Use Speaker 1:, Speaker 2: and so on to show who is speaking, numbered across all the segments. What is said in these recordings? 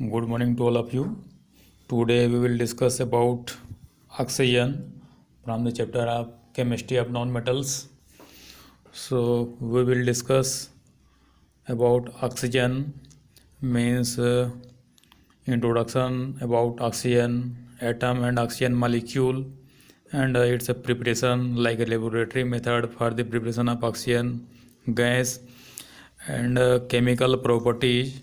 Speaker 1: Good morning to all of you. Today we will discuss about oxygen from the chapter of chemistry of non-metals. So we will discuss about oxygen means introduction about oxygen atom and oxygen molecule and its a preparation like a laboratory method for the preparation of oxygen gas and chemical properties.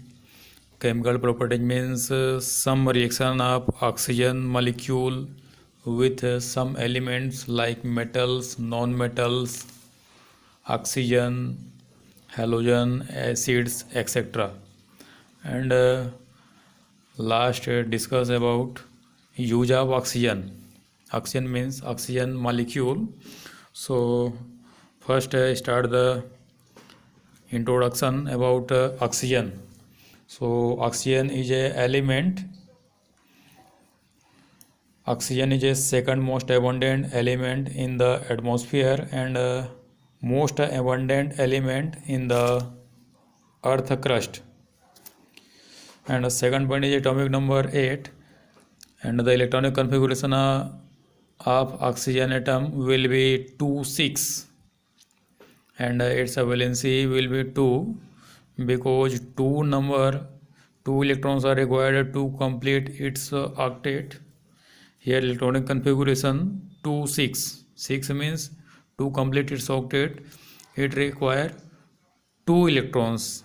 Speaker 1: Chemical properties means some reaction of oxygen molecule with some elements like metals, non-metals, oxygen, halogen, acids, etc. And last discuss about use of oxygen. Oxygen means oxygen molecule. So first start the introduction about oxygen. So oxygen is a element. Oxygen is a second most abundant element in the atmosphere and most abundant element in the earth crust. And the second point is atomic number 8, and the electronic configuration of oxygen atom will be 2,6, and its valency will be 2, because two electrons are required to complete its octet. Here electronic configuration 2 6. 6 means to complete its octet it require 2 electrons,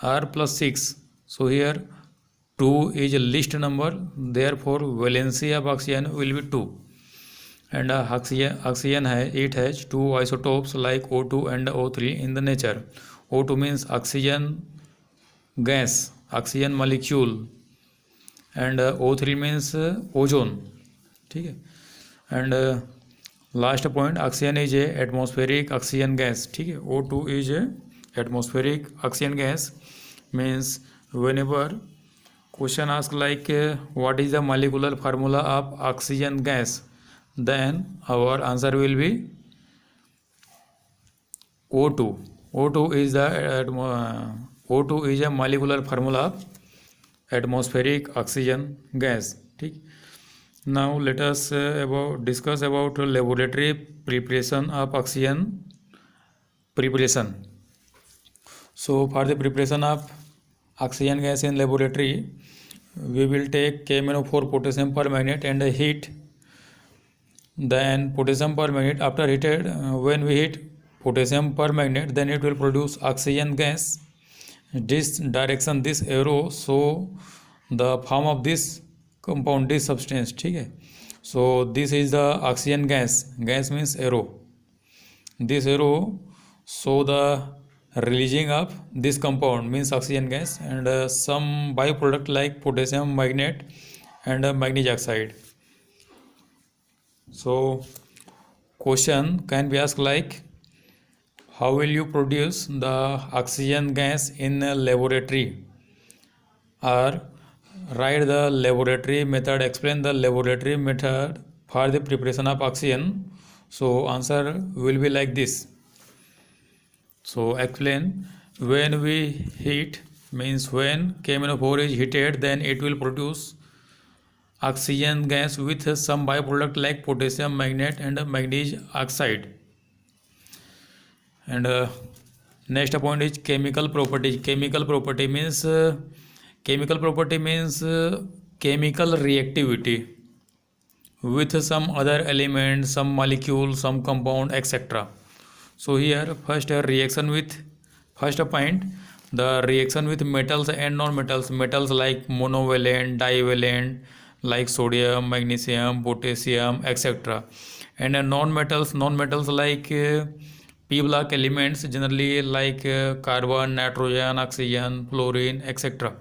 Speaker 1: r plus 6. So here 2 is a least number, therefore valency of oxygen will be 2. And it has two isotopes like O2 and O3 in the nature. O2 means oxygen gas, oxygen molecule, and O3 means ozone. ठीक है. And last point, oxygen is a atmospheric oxygen gas. ठीक है. O2 is a atmospheric oxygen gas. Means whenever question asks like what is the molecular formula of oxygen gas, then our answer will be O2. O2 is a molecular formula of atmospheric oxygen gas. ठीक. Now let us discuss about laboratory preparation of oxygen preparation. So for the preparation of oxygen gas in laboratory, we will take KMnO4 potassium permanganate and heat. Then potassium permanganate, after heated, when we heat potassium permanganate, then it will produce oxygen gas. This direction, this arrow show the form of this compound, this substance. ठीक है. So this is the oxygen gas. Gas means arrow. This arrow show the releasing of this compound means oxygen gas and some byproduct like potassium permanganate and magnesium oxide. So question can be asked like how will you produce the oxygen gas in a laboratory, or write the laboratory method, explain the laboratory method for the preparation of oxygen. So answer will be like this. So explain, when we heat means when KMnO4 is heated, then it will produce oxygen gas with some byproduct like potassium permanganate and magnesium oxide. And next point is chemical property. Chemical property means chemical reactivity with some other element, some molecule, some compound, etc. So here first point, the reaction with metals and non-metals. Metals like monovalent, divalent like sodium, magnesium, potassium, etc. And non-metals like p-block elements generally like carbon, nitrogen, oxygen, fluorine, etc.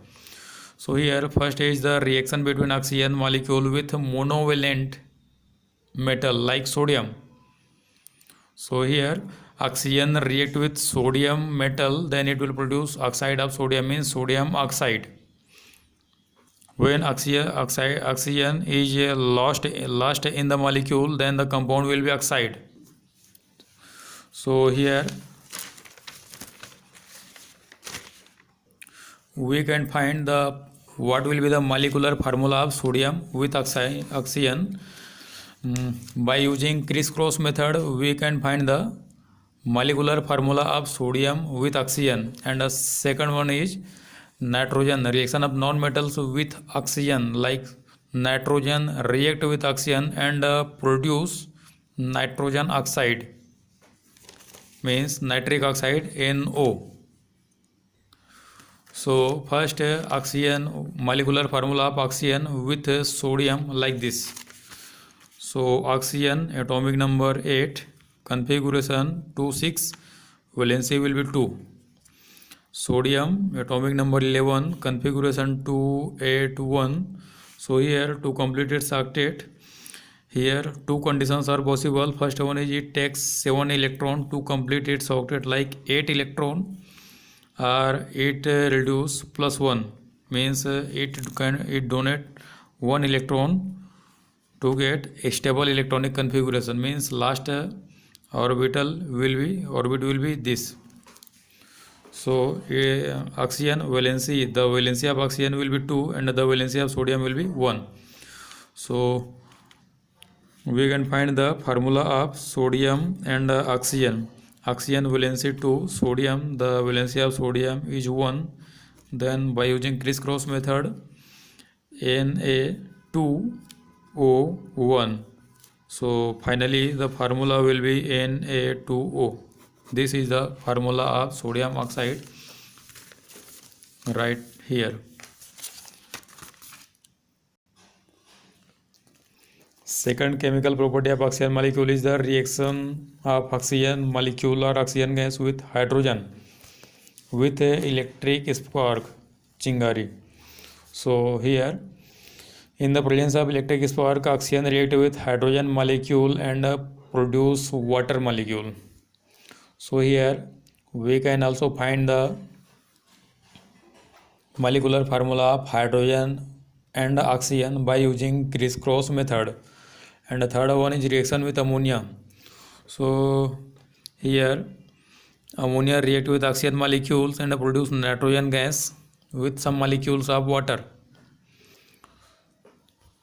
Speaker 1: So here first is the reaction between oxygen molecule with monovalent metal like sodium. So here oxygen react with sodium metal, then it will produce oxide of sodium means sodium oxide. When oxygen is lost in the molecule, then the compound will be oxide. So here we can find the what will be the molecular formula of sodium with oxygen? By using criss-cross method, we can find the molecular formula of sodium with oxygen. And the second one is nitrogen, reaction of non-metals with oxygen, like nitrogen react with oxygen and produce nitrogen oxide, means nitric oxide, NO. So first oxygen, molecular formula of oxygen with sodium like this. So oxygen atomic number 8, configuration 2,6, valency will be 2. Sodium atomic number 11, configuration 281. So here to complete its octet, here two conditions are possible. First one is it takes 7 electron to complete its octet, like 8 electron, or it reduce +1, means it donate 1 electron to get a stable electronic configuration, means last orbit will be this. So oxygen valency, the valency of oxygen will be 2 and the valency of sodium will be 1. So we can find the formula of sodium and oxygen. Oxygen valency 2, sodium, the valency of sodium is 1. Then by using criss-cross method, Na2O1. So finally the formula will be Na2O. This is the formula of sodium oxide right here. Second chemical property of oxygen molecule is the reaction of oxygen molecule or oxygen gas with hydrogen with a electric spark, Chingari. So here, in the presence of electric spark, oxygen react with hydrogen molecule and produce water molecule. So here we can also find the molecular formula of hydrogen and oxygen by using criss-cross method. And the third one is reaction with ammonia. So here ammonia react with oxygen molecules and produce nitrogen gas with some molecules of water.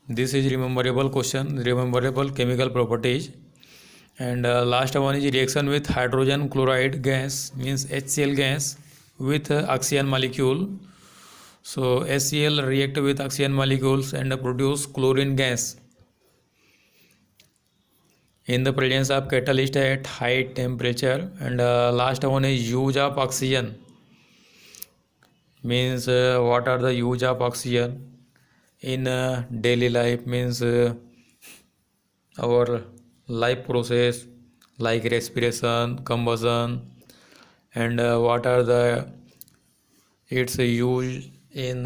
Speaker 1: This is rememberable question, rememberable chemical properties. And last one is reaction with hydrogen chloride gas, means HCl gas with oxygen molecule. So HCl react with oxygen molecules and produce chlorine gas in the presence of catalyst at high temperature. And last one is use of oxygen, means what are the use of oxygen in daily life, means our life process like respiration, combustion, and what are the its use in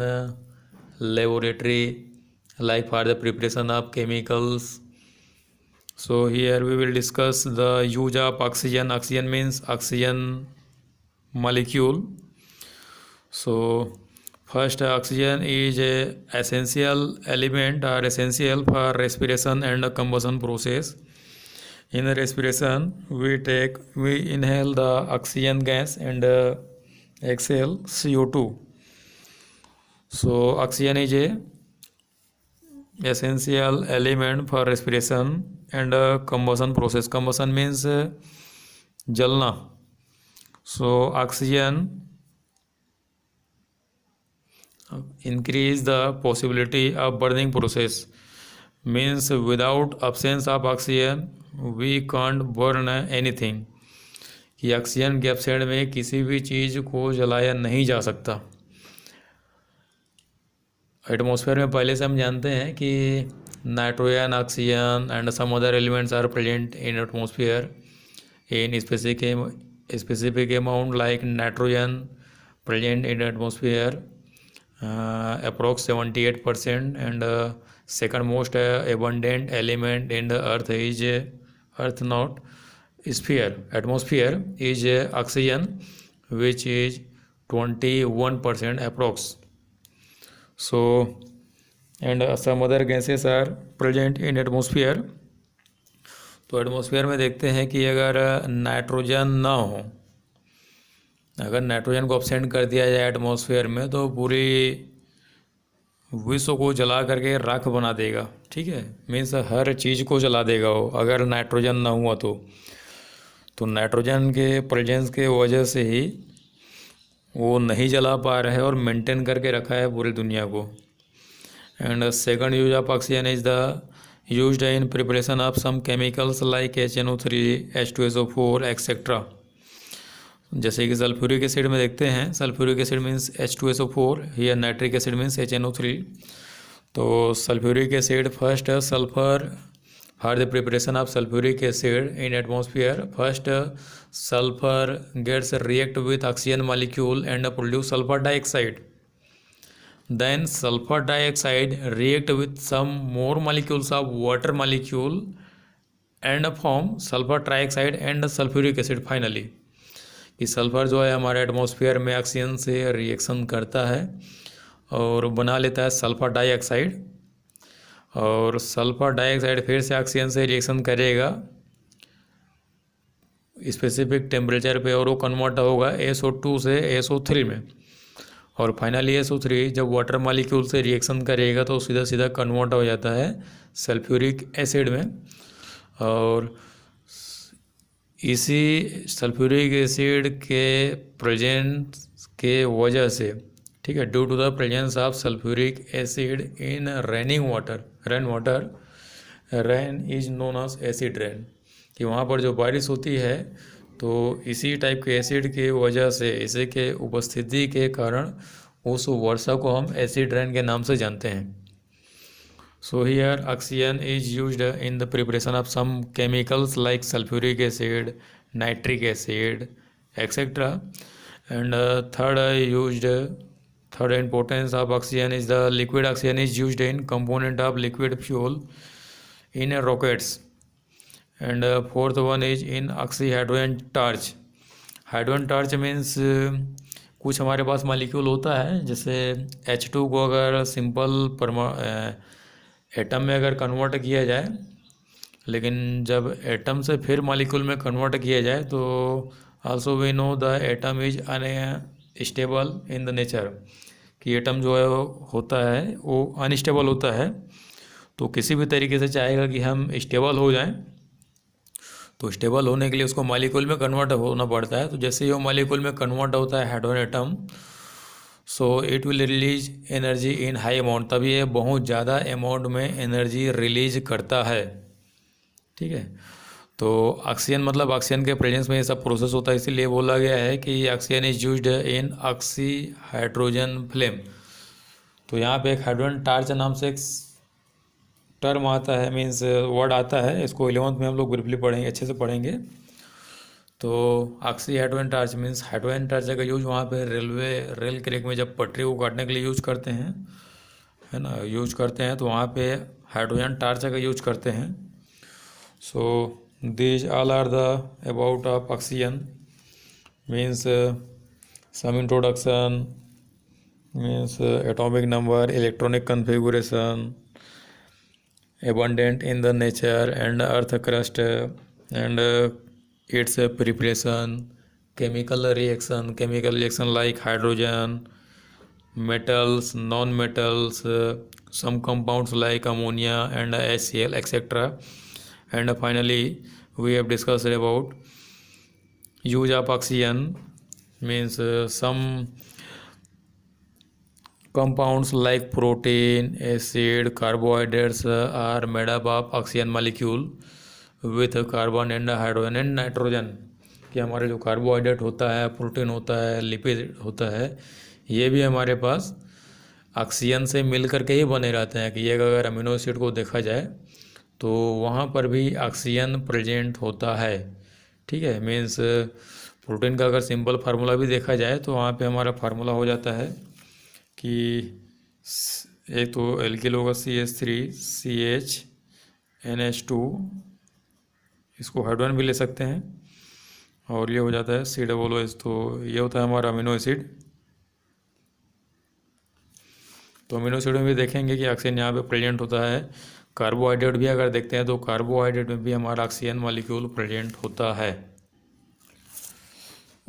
Speaker 1: laboratory, like for the preparation of chemicals. So here we will discuss the use of oxygen. Oxygen means oxygen molecule. So first, oxygen is a essential element or essential for respiration and combustion process. In the respiration, we inhale the oxygen gas and exhale CO2. So oxygen is a essential element for respiration and combustion process. Combustion means jalna. So oxygen increase the possibility of burning process, means without absence of oxygen we can't burn anything. कि oxygen के upside में किसी भी चीज़ को जलाया नहीं जा सकता. एटमॉस्फेयर में पहले से हम जानते हैं कि nitrogen, oxygen and some other elements are present in atmosphere in specific amount, like nitrogen present in atmosphere approx 78%, and second most abundant element in the earth is earth not sphere, atmosphere is oxygen, which is 21% approx. So and some other gases are present in atmosphere. तो atmosphere में देखते हैं कि अगर nitrogen ना हो, अगर nitrogen को अपसेंट कर दिया जाए एटमॉस्फेयर में, तो पूरी विश्व को जला करके राख बना देगा। ठीक है, मीन्स हर चीज़ को जला देगा वो, अगर नाइट्रोजन ना हुआ तो नाइट्रोजन के प्रेजेंस के वजह से ही वो नहीं जला पा रहा है और मेंटेन करके रखा है पूरी दुनिया को। And second use of oxygen is the used in preparation of some chemicals like HNO3, H2SO4 etcetera. जैसे कि सल्फ्यूरिक एसिड में देखते हैं, सल्फ्यूरिक एसिड मीन्स H2SO4 या नाइट्रिक एसिड मीन्स HNO3। तो sulphuric acid first sulphur for the preparation of sulphuric acid in atmosphere, first sulphur gets react with oxygen molecule and produce sulphur dioxide, then sulfur dioxide react with some more molecules of water molecule and form sulfur trioxide and sulfuric acid finally। कि sulphur जो है हमारे atmosphere में oxygen से reaction करता है और बना लेता है सल्फ़र डाइऑक्साइड, और सल्फ़र डाइऑक्साइड फिर से ऑक्सीजन से रिएक्शन करेगा स्पेसिफिक टेम्परेचर पे और वो कन्वर्ट होगा SO2 से SO3 में, और फाइनली SO3 जब वाटर मॉलिक्यूल से रिएक्शन करेगा तो सीधा सीधा कन्वर्ट हो जाता है सल्फ्यूरिक एसिड में। और इसी सल्फ्यूरिक एसिड के प्रेजेंस के वजह से, ठीक है, due to the presence of sulphuric acid in raining water, rain water, rain is known as acid rain, कि वहाँ पर जो बारिश होती है तो इसी टाइप के एसिड की वजह से, इसी के उपस्थिति के कारण उस वर्षा को हम एसिड रेन के नाम से जानते हैं। So here oxygen is used in the preparation of some chemicals like sulphuric acid, nitric acid etcetera. And third importance of oxygen is the liquid oxygen is used in component of liquid fuel in rockets. And fourth one is in oxy hydrogen torch. Hydrogen torch means कुछ हमारे पास molecule होता है, जैसे H2 को अगर simple atom में अगर convert किया जाए, लेकिन जब एटम से फिर मॉलिक्यूल में कन्वर्ट किया जाए तो also we know the atom is unstable in the nature, कि एटम जो है वो होता है वो अनस्टेबल होता है, तो किसी भी तरीके से चाहेगा कि हम स्टेबल हो जाएं, तो स्टेबल होने के लिए उसको मॉलिक्यूल में कन्वर्ट होना पड़ता है। तो जैसे ही वो मॉलिक्यूल में कन्वर्ट होता है hydrogen atom, so it will release energy in high amount, तभी ये बहुत ज़्यादा अमाउंट में एनर्जी रिलीज करता है। ठीक है, तो ऑक्सीजन मतलब ऑक्सीजन के प्रेजेंस में ये सब प्रोसेस होता है, इसीलिए बोला गया है कि oxygen is used in oxy hydrogen flame. तो यहाँ पे एक हाइड्रोजन टार्च नाम से एक टर्म आता है, मीन्स वर्ड आता है, इसको 11th में हम लोग ब्रीफली पढ़ेंगे, अच्छे से पढ़ेंगे। तो oxy hydrogen torch means hydrogen torch का यूज वहाँ पे रेल क्रेक में जब पटरी को काटने के लिए यूज करते हैं, है ना, यूज करते हैं, तो वहाँ पे हाइड्रोजन टार्च का यूज करते हैं। So this all are the about of oxygen, means some introduction, means atomic number, electronic configuration, abundant in the nature and earth crust, and its preparation, chemical reaction like hydrogen, metals, non-metals, some compounds like ammonia and HCl etc. And finally we have discussed about use of oxygen, means some compounds like protein, acid, carbohydrates are made up of oxygen molecule with carbon and hydrogen and nitrogen। कि हमारे जो carbohydrate होता है, protein होता है, lipid होता है, ये भी हमारे पास ऑक्सीजन से मिल करके ही बने रहते हैं। कि ये अगर अमीनो एसिड को देखा जाए तो वहाँ पर भी ऑक्सीजन प्रेजेंट होता है। ठीक है, मीन्स प्रोटीन का अगर सिंपल फार्मूला भी देखा जाए तो वहाँ पे हमारा फार्मूला हो जाता है कि एक तो एल्किल होगा CH3CHNH2, इसको हाइड्रोजन भी ले सकते हैं, और ये हो जाता है COOH। तो ये होता है हमारा अमीनो एसिड। तो अमीनो एसिड में भी देखेंगे कि ऑक्सीजन यहाँ पे प्रेजेंट होता है। कार्बोहाइड्रेट भी अगर देखते हैं तो कार्बोहाइड्रेट में भी हमारा ऑक्सीजन मॉलिक्यूल प्रेजेंट होता है।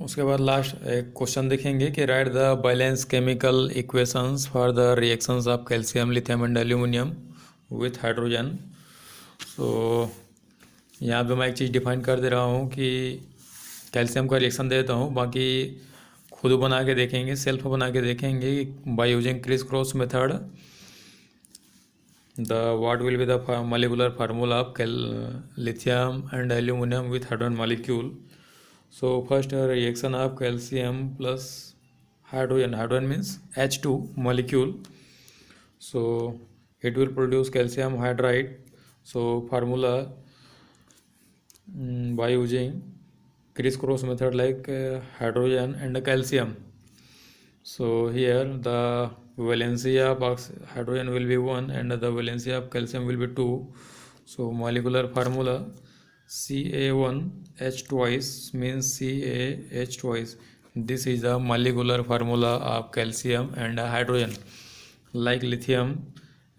Speaker 1: उसके बाद लास्ट एक क्वेश्चन देखेंगे कि write the balance chemical equations for the reactions of calcium lithium and aluminium with hydrogen. So यहाँ पे मैं एक चीज़ डिफाइन कर दे रहा हूँ कि कैल्शियम का रिएक्शन दे देता हूँ, बाकी खुद बना के देखेंगे, सेल्फ बना के देखेंगे by using criss cross method. The what will be the molecular formula of lithium and aluminum with hydrogen molecule. So first reaction of calcium plus hydrogen means H2 molecule, so it will produce calcium hydride. So formula by using criss cross method like hydrogen and calcium. So here the valency of hydrogen will be 1 and the valency of calcium will be 2. So molecular formula Ca1H twice means CaH twice. This is the molecular formula of calcium and hydrogen. Like lithium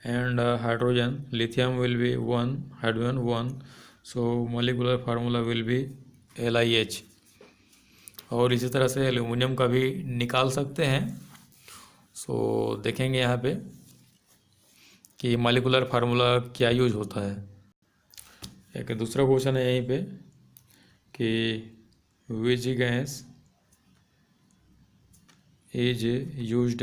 Speaker 1: and hydrogen, lithium will be 1, hydrogen 1. So molecular formula will be LiH. और इसी तरह से aluminium का भी निकाल सकते हैं। सो देखेंगे यहाँ पे कि मॉलिक्यूलर फार्मूला क्या यूज होता है। एक दूसरा क्वेश्चन है यहीं पे कि which gas is used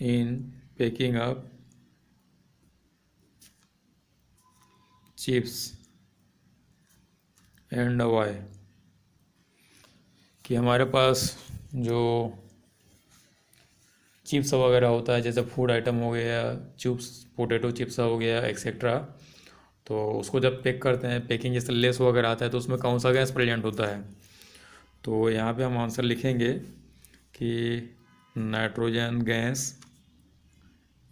Speaker 1: in packing up chips and why. कि हमारे पास जो चिप्स वगैरह होता है, जैसे फूड आइटम हो गया, चिप्स, पोटैटो चिप्स हो गया एक्सेट्रा, तो उसको जब पैक करते हैं, पैकिंग जैसे लेस वगैरह आता है, तो उसमें कौन सा गैस प्रेजेंट होता है। तो यहाँ पे हम आंसर लिखेंगे कि nitrogen gas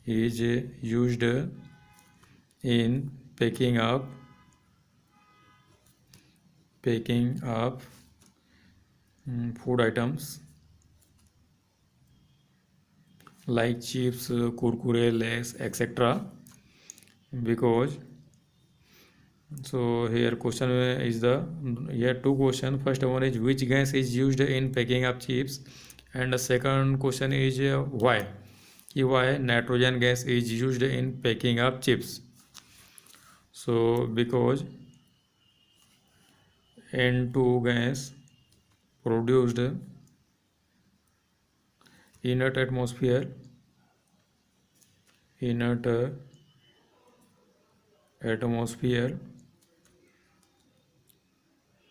Speaker 1: is used in packing up food items like chips, kurkure, lays, etc. Because so here question is here two question. First one is which gas is used in packing up chips, and the second question is why nitrogen gas is used in packing up chips. So because N2 gas produced inert atmosphere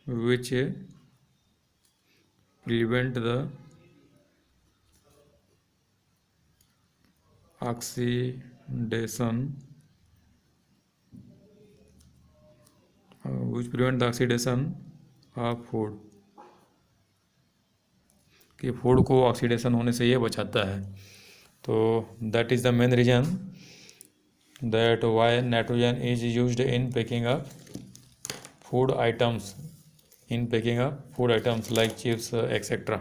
Speaker 1: which prevent the oxidation of food, कि food को oxidation होने से ये बचाता है। तो that is the main reason that why nitrogen is used in packing up food items like chips etcetera.